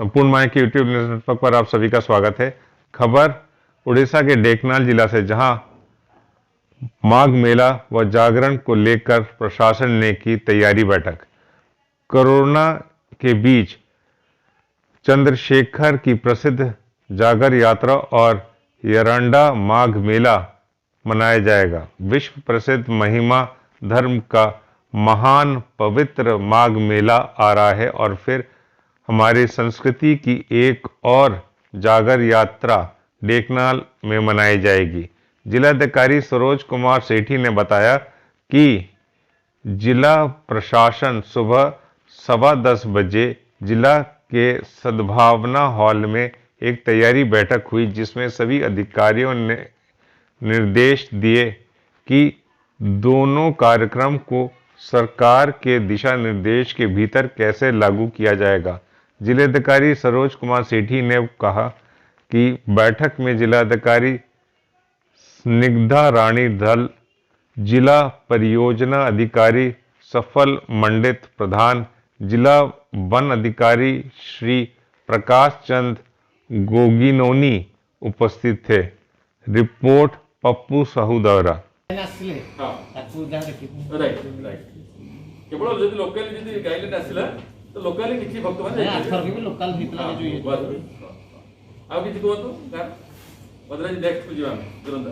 संपूर्ण माय के YouTube news network पर आप सभी का स्वागत है। खबर उड़ीसा के ढेंकनाल जिला से, जहां माघ मेला व जागरण को लेकर प्रशासन ने की तैयारी बैठक। कोरोना के बीच चंद्रशेखर की प्रसिद्ध जागर यात्रा और यरंडा माघ मेला मनाया जाएगा। विश्व प्रसिद्ध महिमा धर्म का महान पवित्र माघ मेला आ रहा है और फिर हमारी संस्कृति की एक और जागर यात्रा ढेंकनाल में मनाई जाएगी। जिलाधिकारी सरोज कुमार सेठी ने बताया कि जिला प्रशासन सुबह 10:15 बजे जिला के सद्भावना हॉल में एक तैयारी बैठक हुई, जिसमें सभी अधिकारियों ने निर्देश दिए कि दोनों कार्यक्रम को सरकार के दिशा निर्देश के भीतर कैसे लागू किया जाएगा। जिलाधिकारी सरोज कुमार सेठी ने कहा कि बैठक में जिलाधिकारी स्निग्धा रानी धल, जिला परियोजना अधिकारी सफल मंडित प्रधान, जिला वन अधिकारी श्री प्रकाश चंद गोगिनोनी उपस्थित थे। रिपोर्ट पप्पू साहूदौरा। केवल जदि लोकल जदि गाइडलाइन आसिला तो लोकल किछि भक्त माने आथर के लोकल हितला जो आ किछि कहतो बदरा नेक्स्ट को जीवा तुरंत